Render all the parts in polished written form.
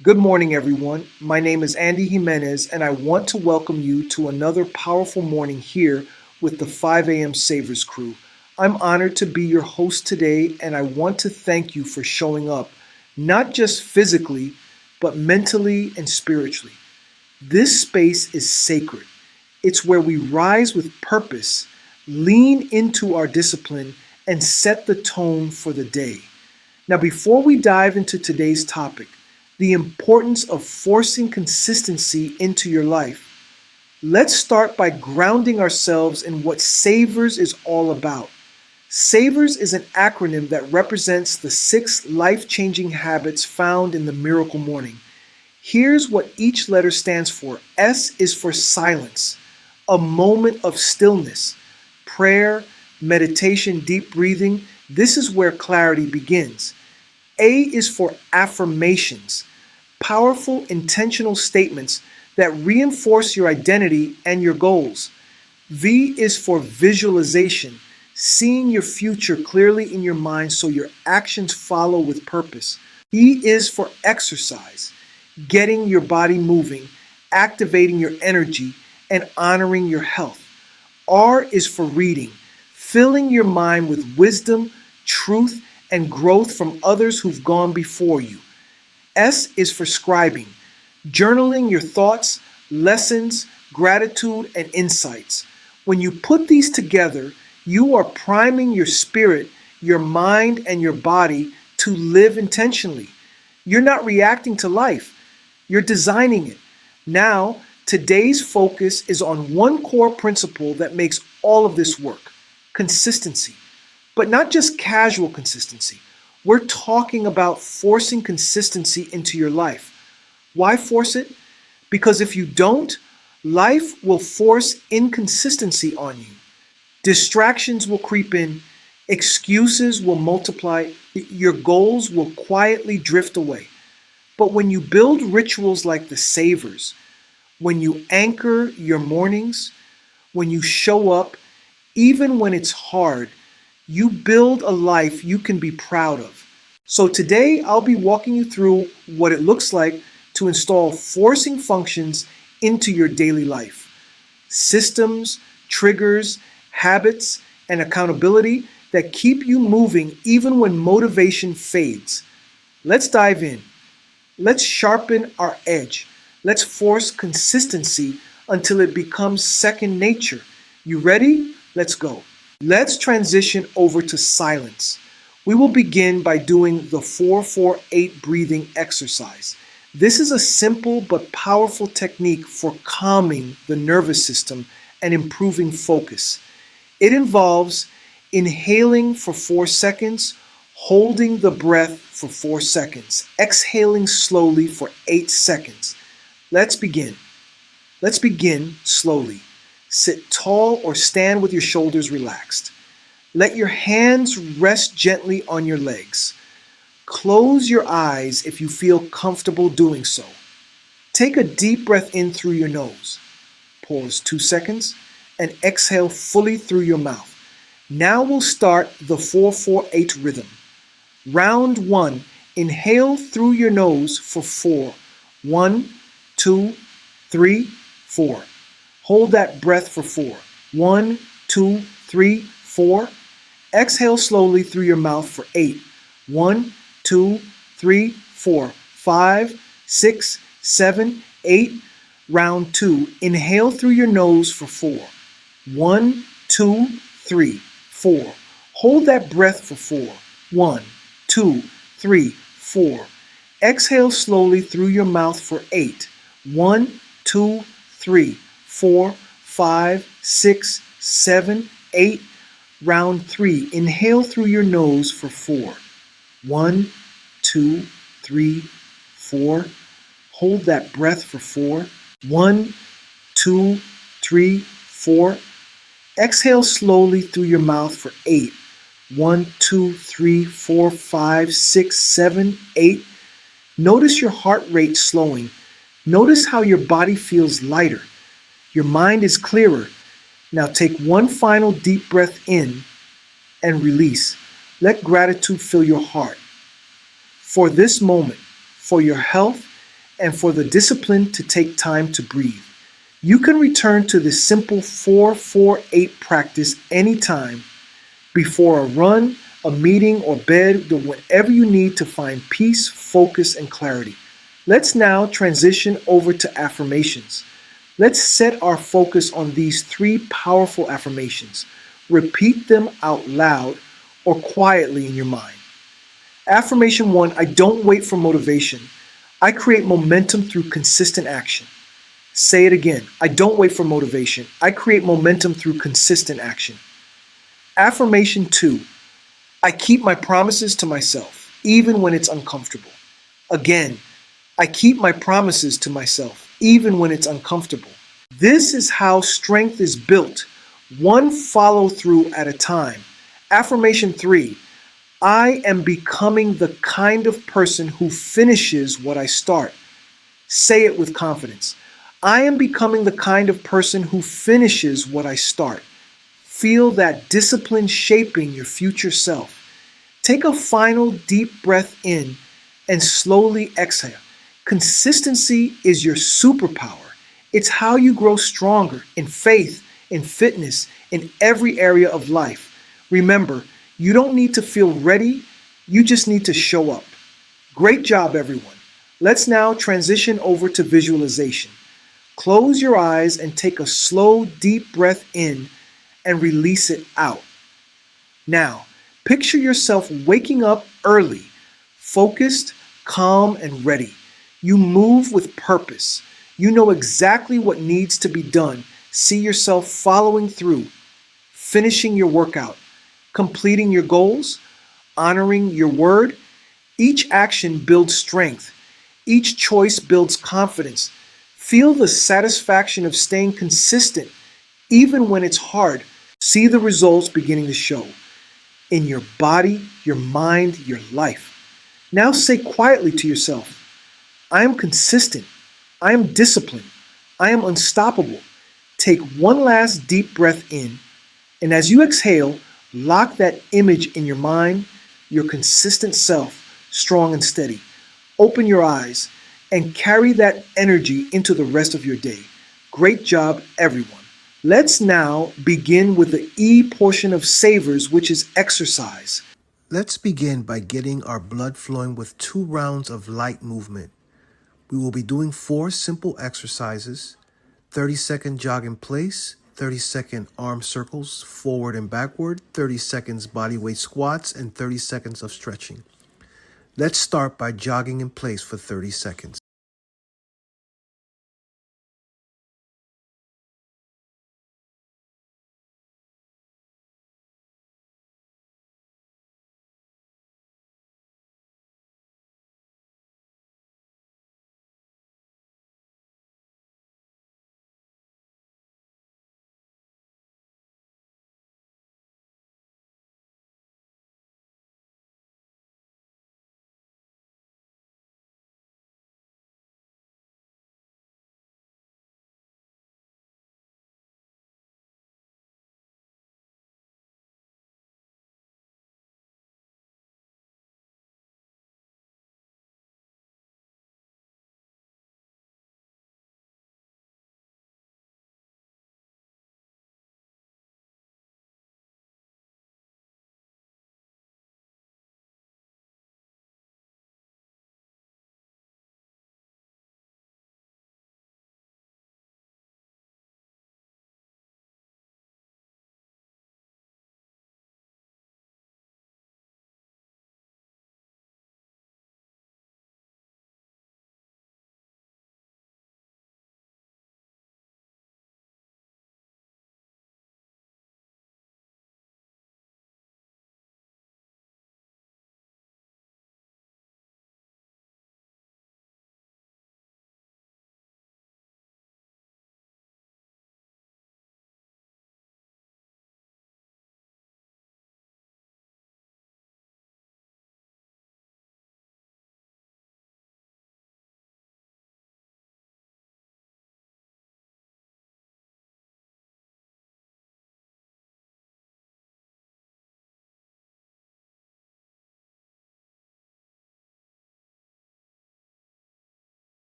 Good morning, everyone. My name is Andy Jimenez, and I want to welcome you to another powerful morning here with the 5 a.m. Savers crew. I'm honored to be your host today, and I want to thank you for showing up, not just physically, but mentally and spiritually. This space is sacred. It's where we rise with purpose, lean into our discipline, and set the tone for the day. Now, before we dive into today's topic, the importance of forcing consistency into your life, let's start by grounding ourselves in what SAVERS is all about. SAVERS is an acronym that represents the 6 life-changing habits found in the Miracle Morning. Here's what each letter stands for. S is for silence, a moment of stillness, prayer, meditation, deep breathing. This is where clarity begins. A is for affirmations, powerful, intentional statements that reinforce your identity and your goals. V is for visualization, seeing your future clearly in your mind so your actions follow with purpose. E is for exercise, getting your body moving, activating your energy, and honoring your health. R is for reading, filling your mind with wisdom, truth, and growth from others who've gone before you. S is for scribing, journaling your thoughts, lessons, gratitude, and insights. When you put these together, you are priming your spirit, your mind, and your body to live intentionally. You're not reacting to life, you're designing it. Now, today's focus is on one core principle that makes all of this work: consistency. But not just casual consistency. We're talking about forcing consistency into your life. Why force it? Because if you don't, life will force inconsistency on you. Distractions will creep in, excuses will multiply, your goals will quietly drift away. But when you build rituals like the SAVERS, when you anchor your mornings, when you show up, even when it's hard, you build a life you can be proud of. So today I'll be walking you through what it looks like to install forcing functions into your daily life. Systems, triggers, habits, and accountability that keep you moving even when motivation fades. Let's dive in. Let's sharpen our edge. Let's force consistency until it becomes second nature. You ready? Let's go. Let's transition over to silence. We will begin by doing the 4-4-8 breathing exercise. This is a simple but powerful technique for calming the nervous system and improving focus. It involves inhaling for 4 seconds, holding the breath for 4 seconds, exhaling slowly for 8 seconds. Let's begin. Let's begin slowly. Sit tall or stand with your shoulders relaxed. Let your hands rest gently on your legs. Close your eyes if you feel comfortable doing so. Take a deep breath in through your nose. Pause 2 seconds and exhale fully through your mouth. Now we'll start the 4-4-8 rhythm. Round 1, inhale through your nose for 4. 1, 2, 3, 4. Hold that breath for 4. 1, 2, 3, 4. Exhale slowly through your mouth for 8. 1, 2, 3, 4, 5, 6, 7, 8. Round 2. Inhale through your nose for 4. 1, 2, 3, 4. Hold that breath for 4. 1, 2, 3, 4. Exhale slowly through your mouth for 8. 1, 2, 3, 4, 5, 6, 7, 8. Round 3. Inhale through your nose for 4. 1, 2, 3, 4. Hold that breath for 4. 1, 2, 3, 4. Exhale slowly through your mouth for 8. 1, 2, 3, 4, 5, 6, 7, 8. Notice your heart rate slowing. Notice how your body feels lighter. Your mind is clearer. Now take one final deep breath in and release. Let gratitude fill your heart for this moment, for your health, and for the discipline to take time to breathe. You can return to this simple 4-4-8 practice anytime, before a run, a meeting, or bed, whenever you need to find peace, focus, and clarity. Let's now transition over to affirmations. Let's set our focus on these three powerful affirmations. Repeat them out loud or quietly in your mind. Affirmation 1: I don't wait for motivation. I create momentum through consistent action. Say it again. I don't wait for motivation. I create momentum through consistent action. Affirmation 2: I keep my promises to myself, even when it's uncomfortable. Again, I keep my promises to myself, even when it's uncomfortable. This is how strength is built, one follow through at a time. Affirmation 3: I am becoming the kind of person who finishes what I start. Say it with confidence. I am becoming the kind of person who finishes what I start. Feel that discipline shaping your future self. Take a final deep breath in and slowly exhale. Consistency is your superpower. It's how you grow stronger in faith, in fitness, in every area of life. Remember, you don't need to feel ready, you just need to show up. Great job, everyone. Let's now transition over to visualization. Close your eyes and take a slow, deep breath in and release it out. Now, picture yourself waking up early, focused, calm, and ready. You move with purpose. You know exactly what needs to be done. See yourself following through, finishing your workout, completing your goals, honoring your word. Each action builds strength. Each choice builds confidence. Feel the satisfaction of staying consistent, even when it's hard. See the results beginning to show in your body, your mind, your life. Now say quietly to yourself, I am consistent. I am disciplined. I am unstoppable. Take one last deep breath in, and as you exhale, lock that image in your mind, your consistent self, strong and steady. Open your eyes and carry that energy into the rest of your day. Great job, everyone. Let's now begin with the E portion of SAVERS, which is exercise. Let's begin by getting our blood flowing with 2 rounds of light movement. We will be doing 4 simple exercises: 30-second jog in place, 30-second arm circles forward and backward, 30 seconds body weight squats, and 30 seconds of stretching. Let's start by jogging in place for 30 seconds.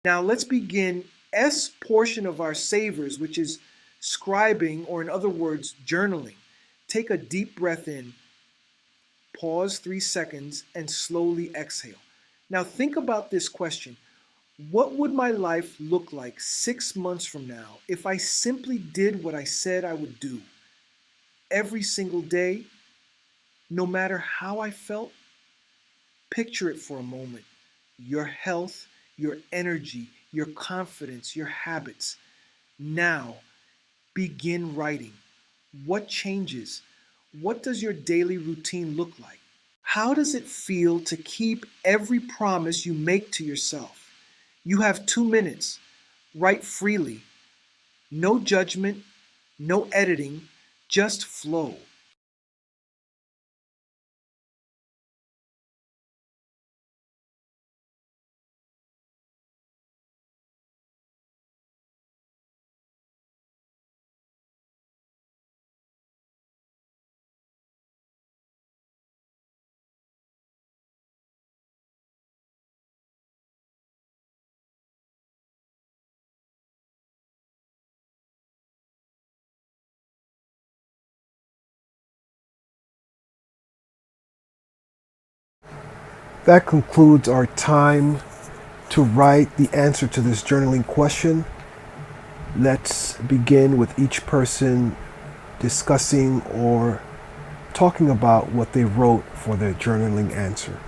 Now let's begin S portion of our SAVERS, which is scribing, or in other words, journaling. Take a deep breath in, pause 3 seconds, and slowly exhale. Now think about this question. What would my life look like 6 months from now if I simply did what I said I would do? Every single day, no matter how I felt? Picture it for a moment. Your health, your energy, your confidence, your habits. Now, begin writing. What changes? What does your daily routine look like? How does it feel to keep every promise you make to yourself? You have 2 minutes. Write freely. No judgment, no editing, just flow. That concludes our time to write the answer to this journaling question. Let's begin with each person discussing or talking about what they wrote for their journaling answer.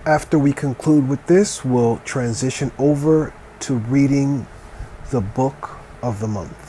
After we conclude with this, we'll transition over to reading the book of the month.